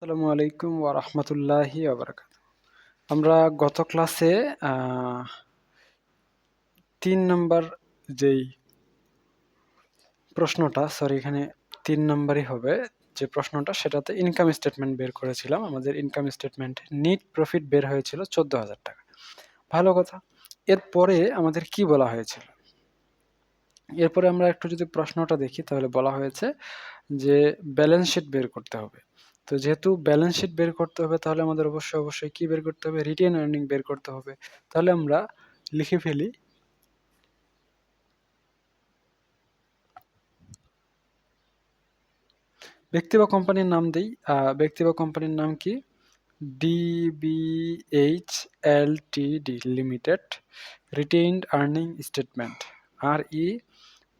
আসসালামু আলাইকুম ওয়া রাহমাতুল্লাহি ওয়া বারাকাতুহু। আমরা গত ক্লাসে ৩ নাম্বার যেই প্রশ্নটা এখানে ৩ নাম্বারই হবে যে প্রশ্নটা সেটাতে ইনকাম স্টেটমেন্ট বের করেছিলাম। আমাদের ইনকাম স্টেটমেন্ট নেট প্রফিট বের হয়েছিল ৳১৪,০০০। ভালো কথা। এরপরে আমাদের কি বলা হয়েছিল? এরপরে আমরা একটু যদি প্রশ্নটা দেখি তাহলে বলা হয়েছে যে ব্যালেন্স শিট বের করতে হবে। তো যেহেতু ব্যালেন্স শিট বের করতে হবে তাহলে আমাদের অবশ্যই কি বের করতে হবে? রিটেন আর্নিং বের করতে হবে। তাহলে আমরা লিখে ফেলি ব্যক্তি বা কোম্পানির নাম দেই। ব্যক্তি বা কোম্পানির নাম কি? DBH limited retained earning statement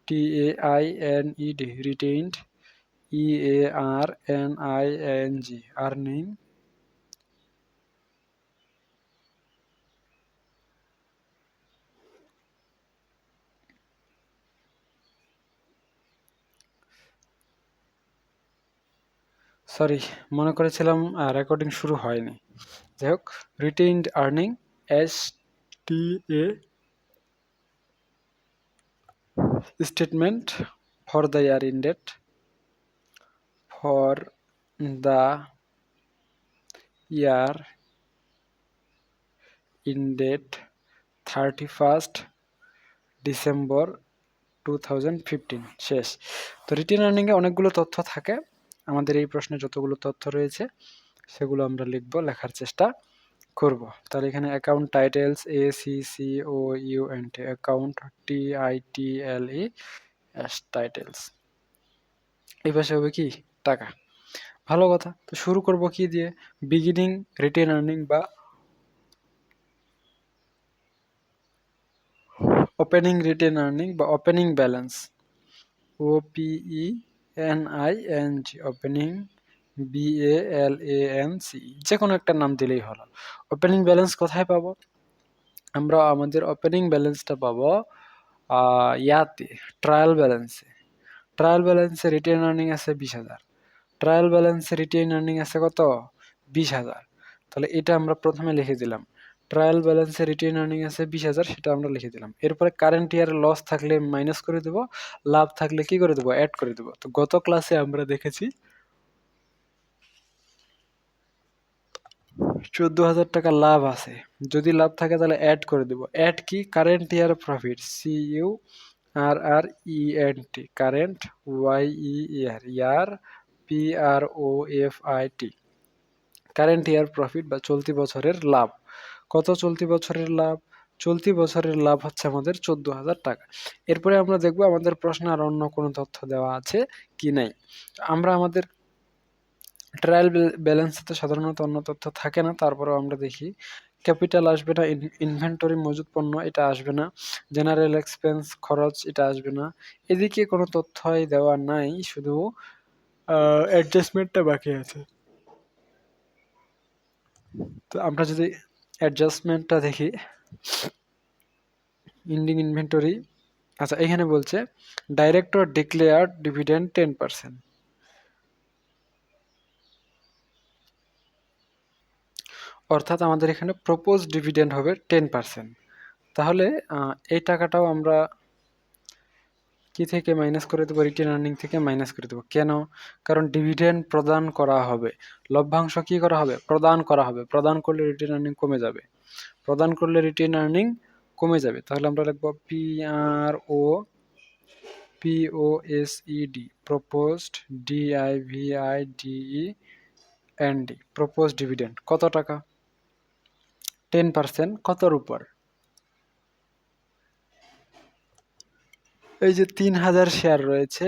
RETAINED retained EARNING earning মনে করেছিলাম রেকর্ডিং শুরু হয়নি। যাই হোক, retained earning STA statement for the year ended for the year ended 31st December 2015 শেষ। তো রিটেন আর্নিংয়ে অনেকগুলো তথ্য থাকে। আমাদের এই প্রশ্নে যতগুলো তথ্য রয়েছে সেগুলো আমরা লেখার চেষ্টা করব। তাহলে এখানে account titles ACCOUNT account TITLES titles. এই পাশে হবে কি? টাকা। ভালো কথা। তো শুরু করব কি দিয়ে? বিগিনিং রিটেন আর্নিং বা ওপেনিং রিটেন আর্নিং বা opening balance OPENING opening BALANCE যে কোনো একটা নাম দিলেই হলো। ওপেনিং ব্যালেন্স কোথায় পাবো? আমরা আমাদের ওপেনিং ব্যালেন্সটা পাবো ইয়াতে ট্রায়াল ব্যালেন্সে। ট্রায়াল ব্যালেন্সে রিটেন আর্নিং আছে 20,000। ট্রায়াল ব্যালেন্সে রিটেন আর্নিং আছে কত? 20,000। তাহলে এটা আমরা প্রথমে লিখে দিলাম। ট্রায়াল ব্যালেন্সে রিটেন আর্নিং আছে 20,000, সেটা আমরা লিখে দিলাম। এরপরে কারেন্ট ইয়ার লস থাকলে মাইনাস করে দেবো, লাভ থাকলে কি করে দেবো? অ্যাড করে দেবো। তো গত ক্লাসে আমরা দেখেছি 14,000 টাকা লাভ আছে। যদি লাভ থাকে তাহলে অ্যাড করে দেবো। অ্যাড কি? Current year profit CURRENT current year PROFIT current year profit বা চলতি বছরের লাভ। কত চলতি বছরের লাভ? চলতি বছরের লাভ হচ্ছে আমাদের 14,000 টাকা। এরপরে আমরা দেখব আমাদের প্রশ্নে আর অন্য কোনো তথ্য দেওয়া আছে কি নাই। আমরা আমাদের ট্রায়াল ব্যালেন্সে তো সাধারণত অন্য তথ্য থাকে না, তারপরেও আমরা দেখি ক্যাপিটাল আসবে না, ইনভেন্টরি মজুদ পণ্য এটা আসবে না, জেনারেল এক্সপেন্স খরচ এটা আসবে না। এদিকে কোনো তথ্যই দেওয়া নাই, শুধু অ্যাডজাস্টমেন্টটা বাকি আছে। তো আমরা যদি অ্যাডজাস্টমেন্টটা দেখি, ইন্ডিং ইনভেন্টরি, আচ্ছা এখানে বলছে ডাইরেক্টর ডিক্লেয়ার্ড ডিভিডেন্ড 10%। অর্থাৎ আমাদের এখানে প্রপোজ ডিভিডেন্ড হবে 10%। তাহলে এই টাকাটাও আমরা কি থেকে মাইনাস করে দেবো? রিটেন আর্নিং থেকে মাইনাস করে দেবো। কেন? কারণ ডিভিডেন্ড প্রদান করা হবে, লভ্যাংশ কি করা হবে? প্রদান করা হবে। প্রদান করলে রিটেন আর্নিং কমে যাবে। প্রদান করলে রিটেন আর্নিং কমে যাবে। তাহলে আমরা লিখবো POSED proposed DIVIDEND propose dividend কত টাকা? 10%। কতর উপর? এই যে 3,000 শেয়ার রয়েছে,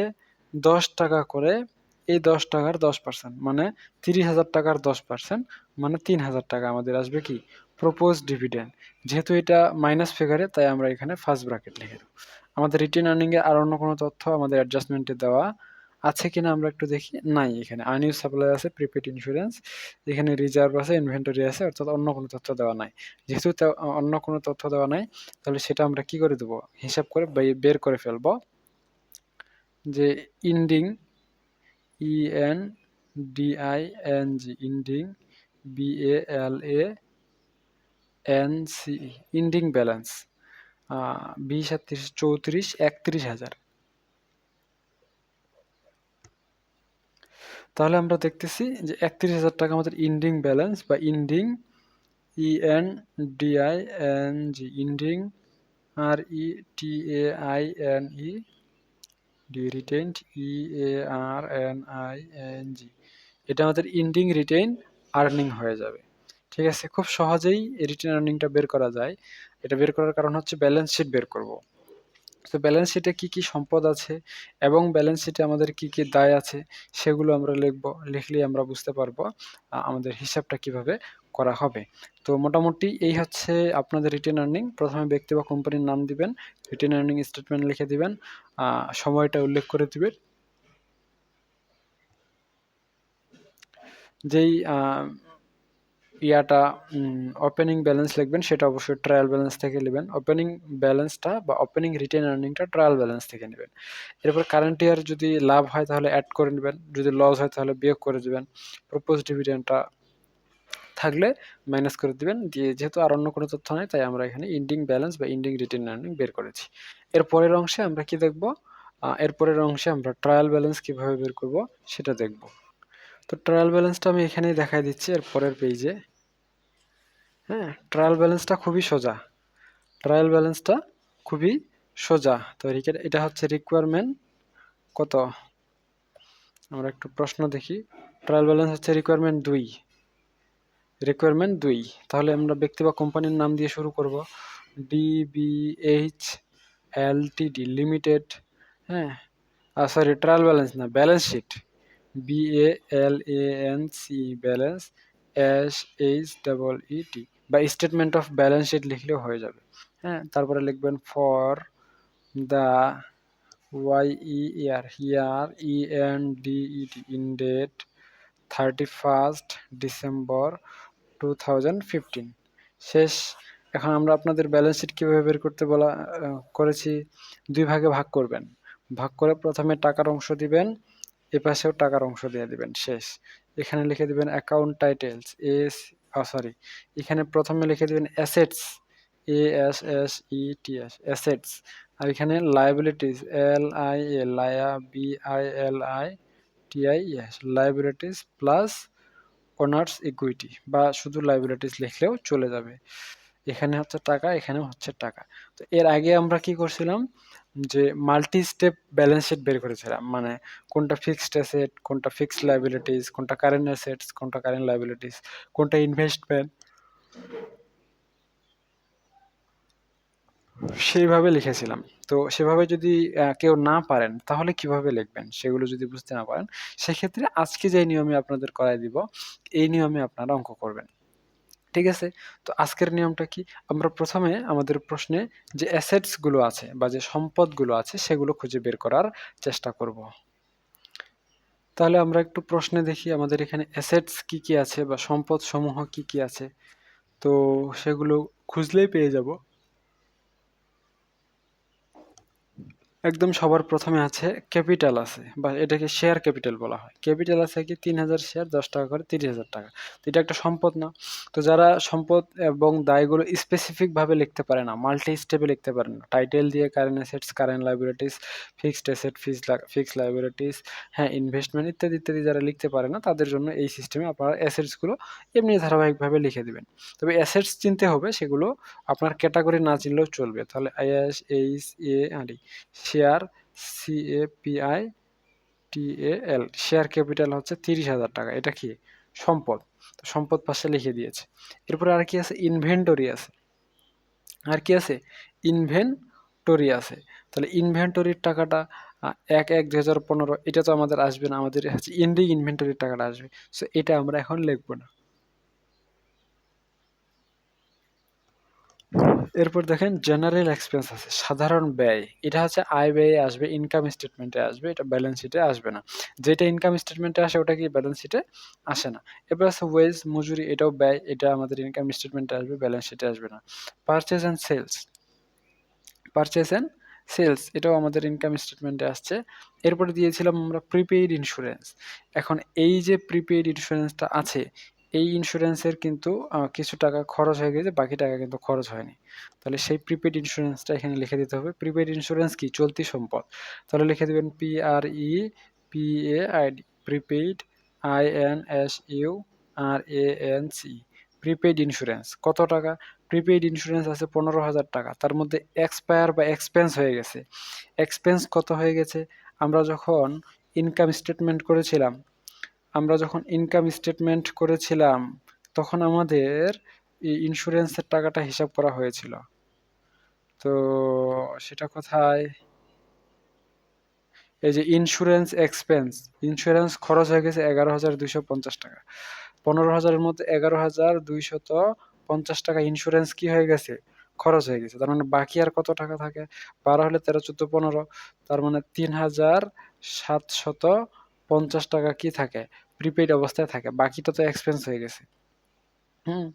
10 টাকা করে, এই 10 টাকার 10% মানে 30,000 টাকার 10% মানে 3,000 টাকা আমাদের আসবে কি? Propose dividend. যেহেতু এটা মাইনাস ফিগারে তাই আমরা এখানে ফার্স্ট ব্র্যাকেট লিখে দেব। আমাদের রিটেন আর্নিং এ আর অন্য কোনো তথ্য আমাদের অ্যাডজাস্টমেন্টে দেওয়া আছে কিনা আমরা একটু দেখি। নাই, এখানে আনইউজ সাপ্লাই আছে, প্রিপেড ইন্স্যুরেন্স, এখানে রিজার্ভ আছে, ইনভেন্টরি আছে, অর্থাৎ অন্য কোনো তথ্য দেওয়া নাই। যেহেতু অন্য কোনো তথ্য দেওয়া নাই তাহলে সেটা আমরা কি করে দেবো? হিসাব করে বের করে ফেলবো যে ending DING ending BALANCE ending balance 20 আর 30 34 31,000। তাহলে আমরা দেখতেছি যে 31,000 টাকা আমাদের ইন্ডিং ব্যালেন্স বা ending ENDING ending RETAINE retained EARNING এটা আমাদের ইন্ডিং রিটেইন আর্নিং হয়ে যাবে। ঠিক আছে, খুব সহজেই রিটেইন আর্নিংটা বের করা যায়। এটা বের করার কারণ হচ্ছে ব্যালেন্স শিট বের করব। তো ব্যালেন্স শিটে কি কি সম্পদ আছে এবং ব্যালেন্স শিটে আমাদের কি কি দায় আছে সেগুলো আমরা লিখব। লিখলেই আমরা বুঝতে পারবো আমাদের হিসাবটা কিভাবে করা হবে। তো মোটামুটি এই হচ্ছে আপনাদের রিটেন আর্নিং। প্রথমে ব্যক্তি বা কোম্পানির নাম দিবেন, রিটেন আর্নিং স্টেটমেন্ট লিখে দিবেন, সময়টা উল্লেখ করে দিবেন, যেই ইয়াটা ওপেনিং ব্যালেন্স লিখবেন সেটা অবশ্যই ট্রায়াল ব্যালেন্স থেকে নেবেন। ওপেনিং ব্যালেন্সটা বা ওপেনিং রিটেন আর্নিংটা ট্রায়াল ব্যালেন্স থেকে নেবেন। এরপর কারেন্ট ইয়ার যদি লাভ হয় তাহলে অ্যাড করে নেবেন, যদি লস হয় তাহলে বিয়োগ করে দিবেন। প্রপোজ ডিভিডেন্ডটা থাকলে মাইনাস করে দিবেন। দিয়ে যেহেতু আর অন্য কোনো তথ্য নাই তাই আমরা এখানে ইন্ডিং ব্যালেন্স বা ইন্ডিং রিটেন আর্নিং বের করেছি। এর পরের অংশে আমরা কি দেখব? এরপরের অংশে আমরা ট্রায়াল ব্যালেন্স কিভাবে বের করব সেটা দেখব। তো ট্রায়াল ব্যালেন্সটা আমি এখানেই দেখাই দিচ্ছি এর পরের পেজে। হ্যাঁ, ট্রায়াল ব্যালেন্সটা খুবই সোজা। ট্রায়াল ব্যালেন্সটা খুবই সোজা। তো এটা হচ্ছে রিকোয়ারমেন্ট কত? আমরা একটু প্রশ্ন দেখি। ট্রায়াল ব্যালেন্স হচ্ছে রিকোয়ারমেন্ট 2। রিকোয়ারমেন্ট 2। তাহলে আমরা ব্যক্তি বা কোম্পানির নাম দিয়ে শুরু করব। DBH LTD limited. হ্যাঁ, সরি, ট্রায়াল ব্যালেন্স না, balance sheet. BALANC balance SHEET বা স্টেটমেন্ট অফ ব্যালেন্স শিট লিখলেও হয়ে যাবে। হ্যাঁ, তারপরে লিখবেন for the YER year ENDED in date 31st December 2015 শেষ। এখন আমরা আপনাদের ব্যালেন্স শিট কীভাবে বের করতে বলা করেছি, 2 ভাগে ভাগ করবেন। ভাগ করে প্রথমে টাকার অংশ দিবেন, এপাশেও টাকার অংশ দিয়ে দিবেন, শেষ। এখানে লিখে দিবেন অ্যাকাউন্ট টাইটেলস সরি, এখানে প্রথমে লিখে দিবেন অ্যাসেটস ASSETS অ্যাসেটস, আর এখানে liabilities LIA Laya BILITIS liabilities plus owners equity বা শুধু লায়াবিলিটিস লিখলেও চলে যাবে। এখানে হচ্ছে টাকা, এখানেও হচ্ছে টাকা। তো এর আগে আমরা কি করছিলাম যে মাল্টি স্টেপ ব্যালেন্স শিট বের করেছিলাম, মানে কোনটা ফিক্সড অ্যাসেট, কোনটা ফিক্সড লায়াবিলিটিস, কোনটা কারেন্ট অ্যাসেটস, কোনটা কারেন্ট লায়াবিলিটিস, কোনটা ইনভেস্টমেন্ট, সেইভাবে লিখেছিলাম। তো সেভাবে যদি কেউ না পারেন তাহলে কিভাবে লিখবেন সেগুলো যদি বুঝতে না পারেন, সেক্ষেত্রে আজকে যে নিয়মে আপনাদের করাই দিব এই নিয়মে আপনারা অঙ্ক করবেন। ঠিক আছে, তো আজকের নিয়মটা কি? আমরা প্রথমে আমাদের প্রশ্নে যে অ্যাসেটস গুলো আছে বা যে সম্পদগুলো আছে সেগুলো খুঁজে বের করার চেষ্টা করব। তাহলে আমরা একটু প্রশ্নে দেখি আমাদের এখানে অ্যাসেটস কি কি আছে বা সম্পদ সমূহ কি কি আছে। তো সেগুলো খুঁজলেই পেয়ে যাব। একদম সবার প্রথমে আছে ক্যাপিটাল আছে, বা এটাকে শেয়ার ক্যাপিটাল বলা হয়। ক্যাপিটাল আছে কি 3000 শেয়ার 10 টাকা করে 30,000 টাকা। তো এটা একটা সম্পদ না? তো যারা সম্পদ এবং দায়গুলো স্পেসিফিক ভাবে লিখতে পারে না, মাল্টি স্টেপে লিখতে পারে না, টাইটেল দিয়ে current assets, current liabilities, fixed asset, fixed liabilities, হ্যাঁ ইনভেস্টমেন্ট ইত্যাদি ইত্যাদি, যারা লিখতে পারে না তাদের জন্য এই সিস্টেমে আপনারা অ্যাসেটসগুলো এমনি ধারাবাহিকভাবে লিখে দিবেন। তবে অ্যাসেটস চিনতে হবে, সেগুলো আপনার ক্যাটাগরি না চিনলেও চলবে। তাহলে ISHARE share CAPITAL share capital হচ্ছে 30,000 টাকা। এটা কি সম্পদ? তো সম্পদ পাশে লিখে দিয়েছে। এরপরে আর কি আছে? ইনভেন্টরি আছে। আর কি আছে? ইনভেন্টরি আছে। তাহলে ইনভেন্টরির টাকাটা 1/1/2015 এটা তো আমাদের আসবে না, আমাদের হচ্ছে এন্ডিং ইনভেন্টরির টাকাটা আসবে। সো এটা আমরা এখন লিখবো না। এরপর দেখেন জেনারেল এক্সপেন্স আছে, সাধারণ ব্যয়। এটা হচ্ছে আয় ব্যয়ে আসবে, ইনকাম স্টেটমেন্টে আসবে, এটা ব্যালেন্স শিটে আসবে না। যেটা ইনকাম স্টেটমেন্টে আসে ওটা কি ব্যালেন্স শিটে আসে না। এরপর আছে ওয়েজ, মজুরি, এটাও ব্যয়, এটা আমাদের ইনকাম স্টেটমেন্টে আসবে, ব্যালেন্স শিটে আসবে না। Purchase and sales, purchase and sales, এটাও আমাদের ইনকাম স্টেটমেন্টে আসছে। এরপরে দিয়েছিলাম আমরা প্রিপেইড ইন্স্যুরেন্স। এখন এই যে প্রিপেইড ইন্স্যুরেন্সটা আছে, এই ইন্স্যুরেন্সের কিন্তু কিছু টাকা খরচ হয়ে গেছে, বাকি টাকা কিন্তু খরচ হয়নি। তাহলে সেই প্রিপেইড ইন্স্যুরেন্সটা এখানে লিখে দিতে হবে। প্রিপেইড ইন্স্যুরেন্স কি? চলতি সম্পদ। তাহলে লিখে দিবেন PREPAID, prepaid, INSURANCE, prepaid insurance. কত টাকা? প্রিপেইড ইন্স্যুরেন্স আছে 15,000 টাকা। তার মধ্যে এক্সপায়ার বা এক্সপেন্স হয়ে গেছে। এক্সপেন্স কত হয়ে গেছে? আমরা যখন ইনকাম স্টেটমেন্ট করেছিলাম, তখন আমাদের এই ইন্স্যুরেন্সের টাকাটা হিসাব করা হয়েছিল। তো সেটা কোথায়? এই যে ইন্স্যুরেন্স এক্সপেন্স, ইন্স্যুরেন্স খরচ হয়ে গেছে 11,250 টাকা। 15,000-এর মধ্যে 11,250 টাকা ইন্স্যুরেন্স কি হয়ে গেছে? খরচ হয়ে গেছে। তার মানে বাকি আর কত টাকা থাকে? 12 হলে 13, 14, 15, তার মানে 3,750 টাকা কি থাকে? প্রিপেইড অবস্থায় থাকে। বাকিটা তো এক্সপেন্স হয়ে গেছে। হুম,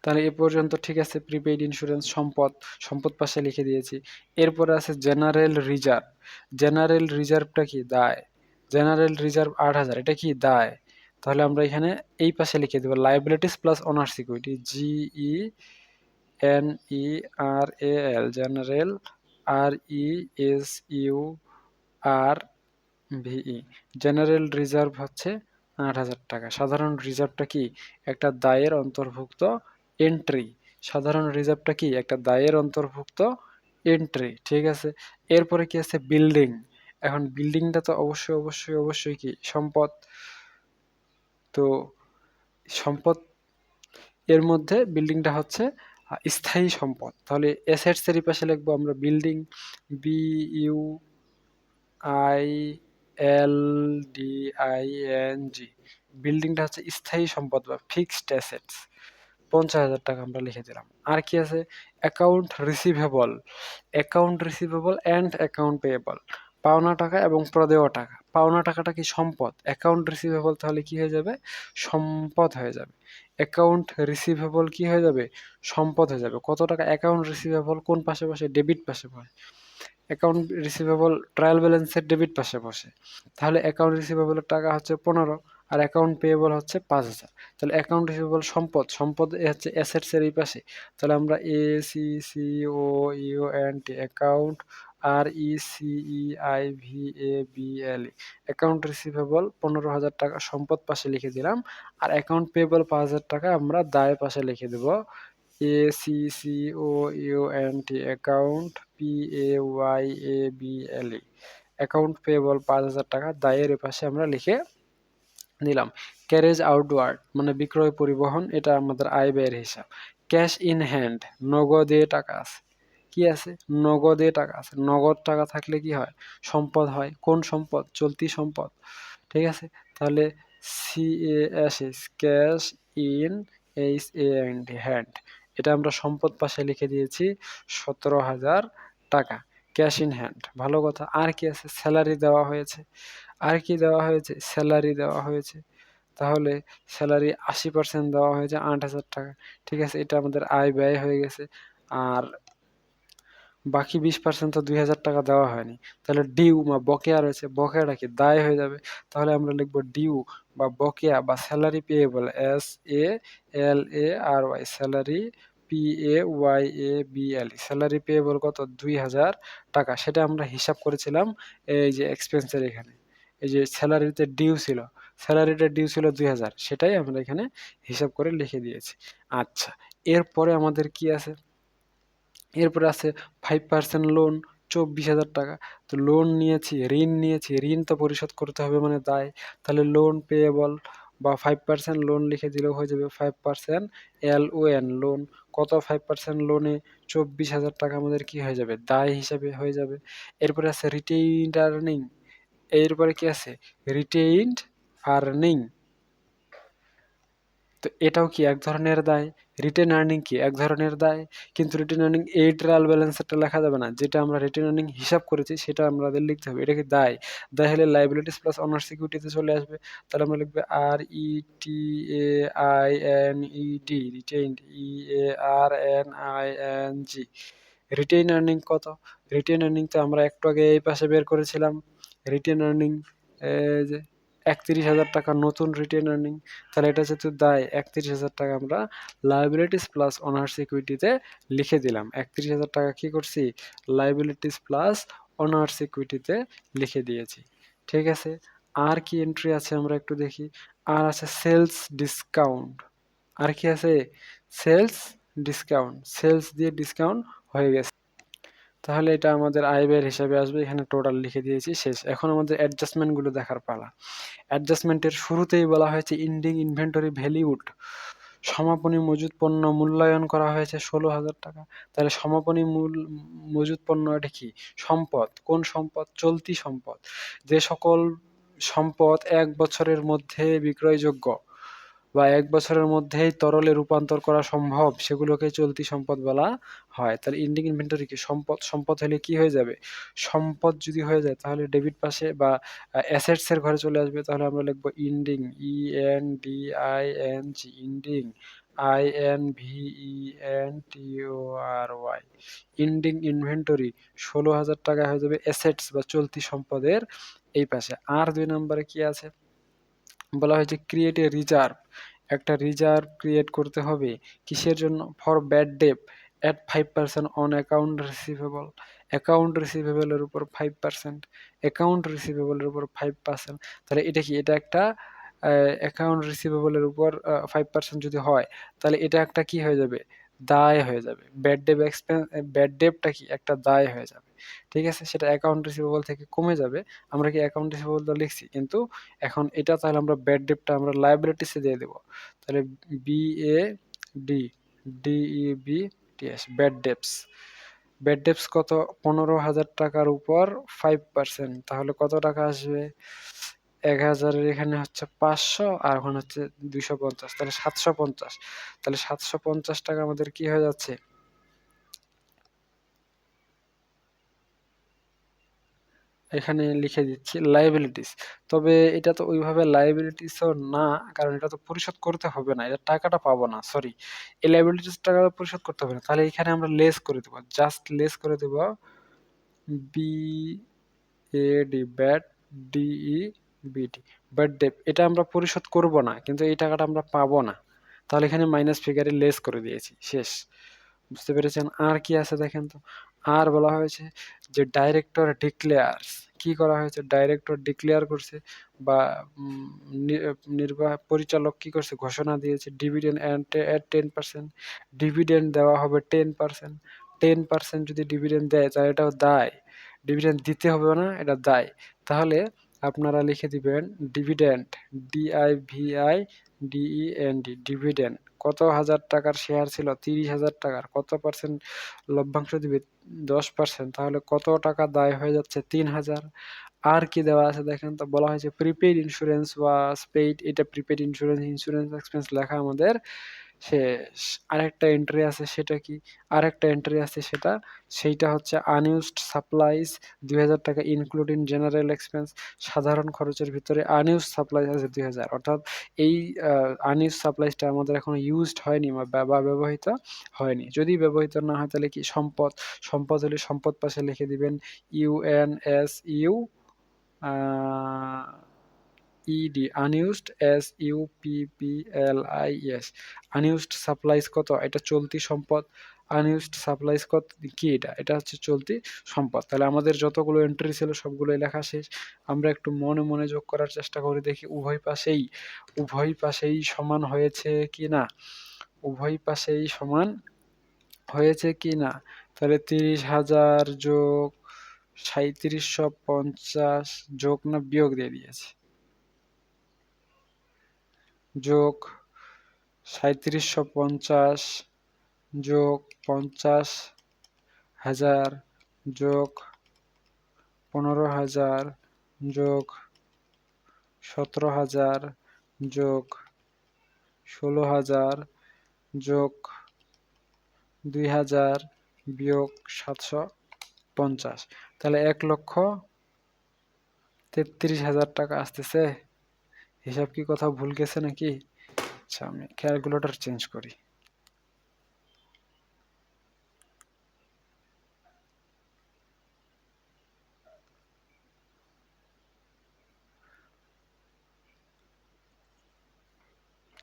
তাহলে এ পর্যন্ত ঠিক আছে। প্রিপেইড ইন্স্যুরেন্স সম্পদ, সম্পদ পাশে লিখে দিয়েছি। এরপরে আছে জেনারেল রিজার্ভ। জেনারেল রিজার্ভটা কি? দায়। জেনারেল রিজার্ভ 8,000, এটা কি? দায়। তাহলে আমরা এখানে এই পাশে লিখে দেবো liabilities plus honours equity, GENERAL, general, RESURVE, general reserve হচ্ছে 8,000 টাকা। সাধারণ রিজার্ভটা কি? একটা দায়ের অন্তর্ভুক্ত এন্ট্রি। সাধারণ রিজার্ভটা কি? একটা দায়ের অন্তর্ভুক্ত এন্ট্রি। ঠিক আছে। এরপরে কি আছে? বিল্ডিং। এখন বিল্ডিংটা তো অবশ্যই কি? সম্পদ। তো সম্পদ, এর মধ্যে বিল্ডিংটা হচ্ছে স্থায়ী সম্পদ। তাহলে অ্যাসেটস এর পাশে লিখবো আমরা বিল্ডিং, BUILDING। বিল্ডিংটা হচ্ছে স্থায়ী সম্পদ বা ফিক্সড অ্যাসেটস। 50,000 টাকা আমরা লিখে দিলাম। আর কি আছে? Account receivable. Account receivable and account payable, পাওনা টাকা এবং প্রদেয় টাকা। পাওনা টাকাটা কি? সম্পদ। অ্যাকাউন্ট রিসিভেবল তাহলে কি হয়ে যাবে? সম্পদ হয়ে যাবে। অ্যাকাউন্ট রিসিভেবল কি হয়ে যাবে? সম্পদ হয়ে যাবে। কত টাকা? অ্যাকাউন্ট রিসিভেবল কোন পাশে বসে? ডেবিট পাশে বসে। অ্যাকাউন্ট রিসিভেবল ট্রায়াল ব্যালেন্সের ডেবিট পাশে বসে। তাহলে অ্যাকাউন্ট রিসিভেবলের টাকা হচ্ছে 15, আর অ্যাকাউন্ট পেয়েবল হচ্ছে 5,000। তাহলে অ্যাকাউন্ট রিসিভেবল সম্পদ, সম্পদ হচ্ছে অ্যাসেটস এর এই পাশে। তাহলে আমরা ACCOUNT, account, RECEIVABLE, account receivable 15,000 টাকা সম্পদ পাশে লিখে দিলাম। আর অ্যাকাউন্ট পেয়েবল 5,000 টাকা আমরা দায় পাশে লিখে দেব। ACCOUNT, account, PAYABLE, account payable 5,000 টাকা দায়ের পাশে আমরা লিখে দিলাম। ক্যারেজ আউটওয়ার্ড মানে বিক্রয় পরিবহন, এটা আমাদের আয় ব্যয়ের হিসাব। ক্যাশ ইন হ্যান্ড, নগদে টাকা আছে। কি আছে? নগদে টাকা আছে। নগদ টাকা থাকলে কি হয়? সম্পদ হয়। কোন সম্পদ? চলতি সম্পদ। ঠিক আছে। তাহলে CAS, ক্যাশ ইন হ্যান্ড, এটা আমরা সম্পদ পাশে লিখে দিয়েছি 17,000 টাকা, ক্যাশ ইন হ্যান্ড। ভালো কথা। আর কি আছে? স্যালারি দেওয়া হয়েছে। আর কি দেওয়া হয়েছে? স্যালারি দেওয়া হয়েছে। তাহলে স্যালারি 80% দেওয়া হয়েছে 8,000 টাকা। ঠিক আছে, এটা আমাদের আয় ব্যয় হয়ে গেছে। আর বাকি 20% তো 2,000 টাকা দেওয়া হয়নি। তাহলে ডিউ বা বকেয়া রয়েছে, বকেয়াটা কি? দায় হয়ে যাবে। তাহলে আমরা লিখবো ডিউ বা বকেয়া বা salary payable, SALARY, salary PAYABLE, salary payable কত? 2,000 টাকা। সেটা আমরা হিসাব করেছিলাম এই যে এক্সপেন্সের এখানে। এই যে স্যালারিতে ডিউ ছিল, স্যালারিটা ডিউ ছিল 2,000, সেটাই আমরা এখানে হিসাব করে লিখে দিয়েছি। আচ্ছা, এরপরে আমাদের কি আছে? এরপরে আছে 5% লোন, 24,000 টাকা। তো লোন নিয়েছি, ঋণ নিয়েছি, ঋণ তো পরিশোধ করতে হবে মানে দায়। তাহলে লোন পেয়েবল বা 5% লোন লিখে দিলেও হয়ে যাবে। 5% LON, লোন। কত? 5% লোনে 24,000 টাকা আমাদের কি হয়ে যাবে? দায় হিসাবে হয়ে যাবে। এরপরে আছে রিটেইনড আর্নিং। এরপরে কি আছে? Retained earning. তো এটাও কি? এক ধরনের দায়। রিটেন আর্নিং কি? এক ধরনের দায়। কিন্তু রিটেন আর্নিং এই ট্রায়াল ব্যালেন্সেরটা লেখা যাবে না। যেটা আমরা রিটেন আর্নিং হিসাব করেছি সেটা আমাদের লিখতে হবে। এটা কি? দায়। দায় হলে লায়াবিলিটিস প্লাস অনার্স ইকুইটিতে চলে আসবে। তাহলে আমরা লিখবো RETAINED, retained, EARNING, retain earning কত? রিটেইন আর্নিং তো আমরা একটু আগে এই পাশে বের করেছিলাম। রিটেইন আর্নিং যে ৩১,০০০ টাকা নতুন রিটেইন আর্নিং। তাহলে এটা যেহেতু দায়, ৩১,০০০ টাকা আমরা লায়াবিলিটিস প্লাস অনার্স ইকুইটিতে লিখে দিলাম। ৩১,০০০ টাকা কি করছি? লায়াবিলিটিস প্লাস অনার্স ইকুইটিতে লিখে দিয়েছি। ঠিক আছে? আর কি এন্ট্রি আছে আমরা একটু দেখি। আর আছে সেলস ডিসকাউন্ট। আর কি আছে? Sales discount. সেলস দিয়ে ডিসকাউন্ট হয়ে গেছে। তাহলে এটা আমাদের আয় ব্যয়ের হিসাবে আসবে। এখানে টোটাল লিখে দিয়েছি, শেষ। এখন আমাদের অ্যাডজাস্টমেন্ট গুলো দেখার পালা। অ্যাডজাস্টমেন্টের শুরুতেই বলা হয়েছে ইন্ডিং ইনভেন্টরি ভ্যালিউড, সমাপনী মজুত পণ্য মূল্যায়ন করা হয়েছে ১৬,০০০ টাকা। তাহলে সমাপনী মজুত পণ্য এটা কি? সম্পদ। কোন সম্পদ? চলতি সম্পদ। যে সকল সম্পদ ১ বছরের মধ্যে বিক্রয়যোগ্য বা ১ বছরের মধ্যেই তরলে রূপান্তর করা সম্ভব, সেগুলোকে চলতি সম্পদ বলা হয়। তাহলে ইন্ডিং ইনভেন্টরি কি? সম্পদ। সম্পদ হলে কি হয়ে যাবে? সম্পদ যদি হয়ে যায় তাহলে ডেবিট পাশে বা অ্যাসেটস এর ঘরে চলে আসবে। তাহলে আমরা লিখব ending, E N D I N G, ending, INVENTORY, ending inventory ১৬,০০০ টাকায় হয়ে যাবে অ্যাসেটস বা চলতি সম্পদের এই পাশে। আর ২ নম্বরে কি আছে? বলা হয়েছে ক্রিয়েট এ রিজার্ভ, একটা রিজার্ভ ক্রিয়েট করতে হবে। কিসের জন্য? For bad debt at 5% on account receivable. Account receivable এর উপর 5%, অ্যাকাউন্ট রিসিভেবল এর উপর 5%। তাহলে এটা কি? এটা একটা অ্যাকাউন্ট রিসিভেবল এর উপর 5% যদি হয় তাহলে এটা একটা কি হয়ে যাবে? দায় হয়ে যাবে। ব্যাড ডেপ এক্সপেন্স, ব্যাড ডেপটা কি? একটা দায় হয়ে যাবে। ঠিক আছে? সেটা অ্যাকাউন্ট রিসিভেবল থেকে কমে যাবে। আমরা কি অ্যাকাউন্ট রিসিভেবল তো লিখছি, কিন্তু এখন এটা তাহলে আমরা ব্যাড ডেপটা আমরা লায়াবিলিটিসে দিয়ে দেব। তাহলে BAD DEBTS bad depth. Bad depth কত? ১৫,০০০ টাকার উপর 5%। তাহলে কত টাকা আসবে? ১,০০০ এর এখানে হচ্ছে ৫০০ আর ওখানে হচ্ছে ২৫০, তাহলে ৭৫০। তাহলে ৭৫০ টাকা আমাদের কি হয়ে যাচ্ছে? এখানে লিখে দিচ্ছি লায়াবিলিটিস। তবে এটা তো ওইভাবে লায়াবিলিটিসও না, কারণ এটা তো পরিশোধ করতে হবে না। এটা টাকাটা পাবো না, সরি। এই লায়াবিলিটিস টাকাটা পরিশোধ করতে হবে না। তাহলে এখানে আমরা লেস করে দেব। জাস্ট লেস করে দেব BAD bad DEBT bad debt. এটা আমরা পরিশোধ করব না, কিন্তু এই টাকাটা আমরা পাবো না। তাহলে এখানে মাইনাস ফিগারে লেস করে দিয়েছি, শেষ। বুঝতে পেরেছেন? আর কি আছে দেখেন তো। আর বলা হয়েছে যে ডাইরেক্টর ডিক্লেয়ার্স, কি করা হয়েছে? ডাইরেক্টর ডিক্লেয়ার করছে বা নির্বাহ পরিচালক কি করছে? ঘোষণা দিয়েছে ডিভিডেন্ড এট 10%। ডিভিডেন্ড দেওয়া হবে 10%। 10% যদি ডিভিডেন্ড দেয় তাহলে এটাও দায়। ডিভিডেন্ড দিতে হবে না, এটা দায়। তাহলে আপনারা লিখে দিবেন ডিভিডেন্ড, DIVIDEND, ডিভিডেন্ড। কত হাজার টাকার শেয়ার ছিল? ৩০,০০০ টাকার। কত পার্সেন্ট লভ্যাংশ দিবে? 10%। তাহলে কত টাকা দায় হয়ে যাচ্ছে? ৩,০০০। আর কি দেওয়া আছে দেখেন তো। বলা হয়েছে প্রিপেইড ইন্স্যুরেন্স ওয়াজ পেইড। এটা প্রিপেইড ইন্স্যুরেন্স, ইন্স্যুরেন্স এক্সপেন্স লেখা আমাদের শেষ। আরেকটা এন্ট্রি আছে, সেটা কি? আরেকটা এন্ট্রি আছে সেইটা হচ্ছে আনইউজড সাপ্লাইজ ২,০০০ টাকা ইনক্লুডিং জেনারেল এক্সপেন্স। সাধারণ খরচের ভিতরে আনইউজড সাপ্লাইজ আছে ২,০০০। অর্থাৎ এই আনইউজড সাপ্লাইজটা আমাদের এখনো ইউজড হয়নি বা ব্যবহৃত হয়নি। যদি ব্যবহৃত না হয় তাহলে কি? সম্পদ। সম্পদ হলে সম্পদ পাশে লিখে দিবেন UNSU ED, unused SUPPLIS। Unused supplies কত? এটা চলতি সম্পদ। আনইউজড সাপ্লাইজ কত? কি এটা? এটা হচ্ছে চলতি সম্পদ। তাহলে আমাদের যতগুলো এন্ট্রি ছিল সবগুলোই লেখা শেষ। আমরা একটু মনে মনে যোগ করার চেষ্টা করে দেখি উভয় পাশেই সমান হয়েছে কি না। উভয় পাশেই সমান হয়েছে কি না। তাহলে ৩০,০০০ যোগ ৩৭৫০ যোগ না বিয়োগ দিয়ে দিয়েছে। যোগ ৩৭৫০ যোগ ৫০,০০০ যোগ ১৫,০০০ যোগ ১৭,০০০ যোগ ১৬,০০০ যোগ ২,০০০ বিয়োগ ৭৫০। তাহলে ১,৩৩,০০০ টাকা আসতেছে। হিসাব কি কোথাও ভুল গেছে নাকি? আচ্ছা, আমি ক্যালকুলেটর চেঞ্জ করি।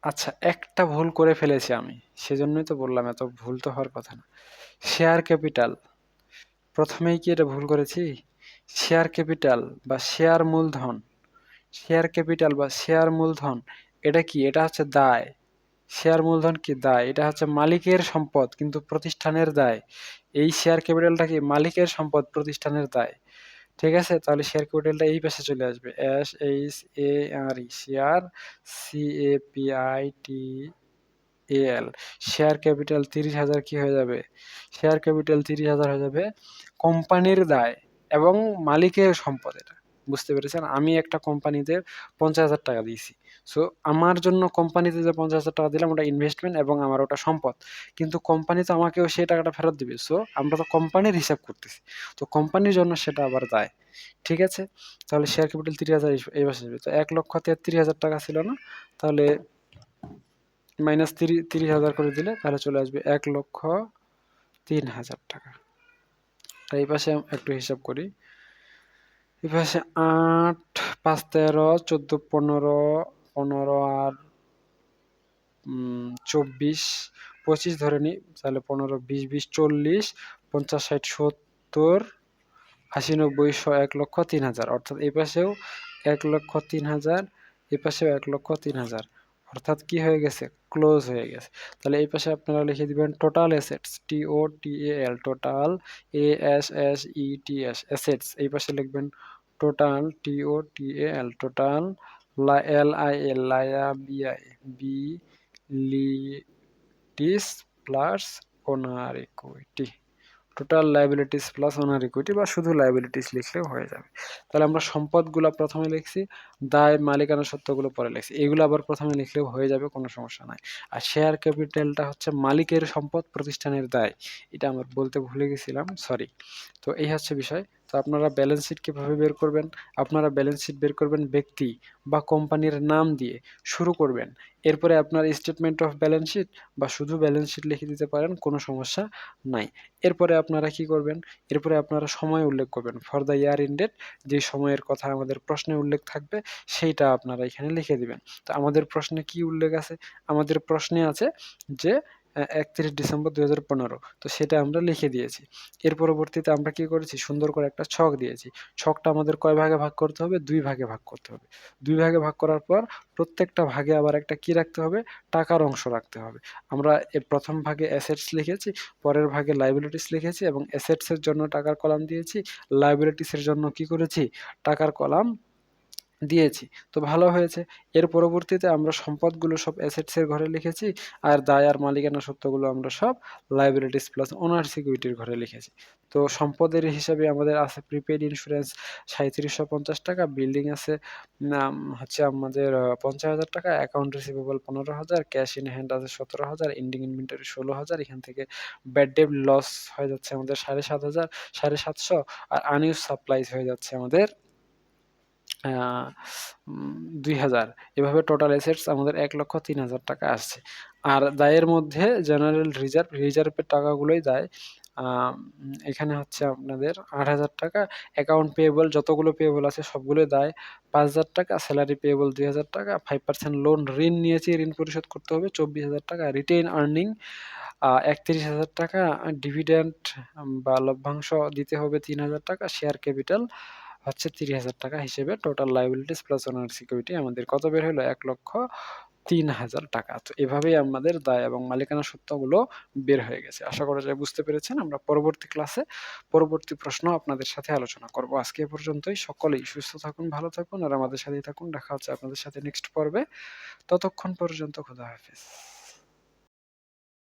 আচ্ছা, একটা ভুল করে ফেলেছি আমি, সেজন্যই তো বললাম এত ভুল তো হওয়ার কথা না। শেয়ার ক্যাপিটাল, প্রথমেই কি এটা ভুল করেছি? শেয়ার ক্যাপিটাল বা শেয়ার মূলধন, শেয়ার ক্যাপিটাল বা শেয়ার মূলধন এটা কি? এটা হচ্ছে দায়। শেয়ার মূলধন কি? দায়। এটা হচ্ছে মালিকের সম্পদ কিন্তু প্রতিষ্ঠানের দায়। এই শেয়ার ক্যাপিটালটা কি? মালিকের সম্পদ, প্রতিষ্ঠানের দায়। ঠিক আছে? তাহলে শেয়ার ক্যাপিটালটা এই পাশে চলে আসবে। SHARE, share, CAPITAL, share capital 30,000 কি হয়ে যাবে? শেয়ার ক্যাপিটাল 30,000 হয়ে যাবে কোম্পানির দায় এবং মালিকের সম্পদ এটা। বুঝতে পেরেছেন? আমি একটা কোম্পানিতে 50,000 টাকা দিয়েছি। সো আমার জন্য কোম্পানিতে যে 50,000 টাকা দিলাম ওটা ইনভেস্টমেন্ট এবং আমার ওটা সম্পদ। কিন্তু কোম্পানি তো আমাকেও সেই টাকাটা ফেরত দিবে। সো আমরা তো কোম্পানির হিসাব করতেছি। তো কোম্পানির জন্য সেটা আবার দায়। ঠিক আছে? তাহলে শেয়ার ক্যাপিটাল 30,000 এই পাশে যাবে। তো 1,33,000 টাকা ছিল না? তাহলে মাইনাস 30,000 করে দিলে তাহলে চলে আসবে 1,03,000 টাকা। আর এই পাশে একটু হিসাব করি। এই পাশে 8, 5, 13, 14, 15, 15 আর 24, 25 ধরে নিই। তাহলে 15, 20, 20, 40, 50, 60, 70, 80, 90, 100, 1,03,000। অর্থাৎ এই পাশেও 1,03,000, এই পাশেও 1,03,000। অর্থাৎ কি হয়ে গেছে? ক্লোজ হয়ে গেছে। তাহলে এই পাশে আপনারা লিখে দিবেন total assets, TOTAL, total, ASSETS, assets. এই পাশে লিখবেন টোটাল, TOTAL, টোটাল, LIL, লিটিস plus owner equity. Total liabilities plus owner equity বা শুধু লায়াবিলিটিস লিখলেও হয়ে যাবে। তাহলে আমরা সম্পদগুলো প্রথমে লিখছি, দায় মালিকানা সত্ত্বগুলো পরে লিখছি। এগুলো আবার প্রথমে লিখলেও হয়ে যাবে, কোনো সমস্যা নাই। আর শেয়ার ক্যাপিটালটা হচ্ছে মালিকের সম্পদ, প্রতিষ্ঠানের দায়। এটা আমার বলতে ভুলে গেছিলাম, সরি। তো এই হচ্ছে বিষয়। তো আপনারা ব্যালেন্স শিট কিভাবে বের করবেন? আপনারা ব্যালেন্স শিট বের করবেন ব্যক্তি বা কোম্পানির নাম দিয়ে শুরু করবেন। এরপরে আপনার স্টেটমেন্ট অফ ব্যালেন্স শিট বা শুধু ব্যালেন্স শিট লিখে দিতে পারেন, কোনো সমস্যা নাই। এরপরে আপনারা কি করবেন? এরপরে আপনারা সময় উল্লেখ করবেন। ফর দ্য ইয়ার এন্ডেড, যে সময়ের কথা আমাদের প্রশ্নে উল্লেখ থাকবে সেইটা আপনারা এখানে লিখে দিবেন। তো আমাদের প্রশ্নে কি উল্লেখ আছে? আমাদের প্রশ্নে আছে যে 31 ডিসেম্বর 2015। তো সেটা আমরা লিখে দিয়েছি। এর পরবর্তীতে আমরা কি করেছি? সুন্দর করে একটা ছক দিয়েছি। ছকটা আমাদের কয় ভাগে ভাগ করতে হবে? 2 ভাগে ভাগ করতে হবে। 2 ভাগে ভাগ করার পর প্রত্যেকটা ভাগে আবার একটা কি রাখতে হবে? টাকার অংশ রাখতে হবে। আমরা এর প্রথম ভাগে অ্যাসেটস লিখেছি, পরের ভাগে লায়াবিলিটিস লিখেছি এবং অ্যাসেটস এর জন্য টাকার কলাম দিয়েছি, লায়াবিলিটিস এর জন্য কি করেছি? টাকার কলাম দিয়েছি। তো ভালো হয়েছে। এর পরবর্তীতে আমরা সম্পদগুলো সব অ্যাসেটস এর ঘরে লিখেছি আর দায় আর মালিকানা সত্ত্বগুলো আমরা সব লায়াবিলিটিস প্লাস ওনার সিকিউরিটির ঘরে লিখেছি। তো সম্পদের হিসাবে আমাদের আছে প্রিপেইড ইন্স্যুরেন্স ৩৭৫০ টাকা, বিল্ডিং আছে হচ্ছে আমাদের ৫০,০০০ টাকা, account receivable ১৫,০০০, cash in hand আছে ১৭,০০০, এন্ডিং ইনভেন্টরি ১৬,০০০। এখান থেকে ব্যাড ডেট লস হয়ে যাচ্ছে আমাদের ৭,৫০০, ৭,৭০০ আর আনইউজড সাপ্লাইজ হয়ে যাচ্ছে আমাদের ২,০০০। এভাবে টোটাল অ্যাসেটস আমাদের ১,০৩,০০০ টাকা আসছে। আর দায়ের মধ্যে জেনারেল রিজার্ভ, রিজার্ভের টাকাগুলোই দায়। এখানে হচ্ছে আপনাদের ৮,০০০ টাকা, অ্যাকাউন্ট পেয়েবল যতগুলো পেয়েবল আছে সবগুলোই দায় ৫,০০০ টাকা, স্যালারি পেয়েবল ২,০০০ টাকা, 5% লোন ঋণ নিয়েছি, ঋণ পরিশোধ করতে হবে ২৪,০০০ টাকা, রিটেইন আর্নিং ৩১,০০০ টাকা, ডিভিডেন্ড বা লভ্যাংশ দিতে হবে ৩,০০০ টাকা, শেয়ার ক্যাপিটাল হচ্ছে ৩০,০০০ টাকা হিসেবে টোটাল লায়াবিলিটিস প্লাস ওনার সিকিউরিটি আমাদের কত বের হলো? ১,০৩,০০০ টাকা। তো এভাবেই আমাদের দায় এবং মালিকানা সত্ত্বগুলো বের হয়ে গেছে। আশা করা যায় বুঝতে পেরেছেন। আমরা পরবর্তী ক্লাসে পরবর্তী প্রশ্ন আপনাদের সাথে আলোচনা করব। আজকে এ পর্যন্তই। সকলেই সুস্থ থাকুন, ভালো থাকুন আর আমাদের সাথেই থাকুন। দেখা হচ্ছে আপনাদের সাথে নেক্সট পর্বে। ততক্ষণ পর্যন্ত খোদা হাফেজ।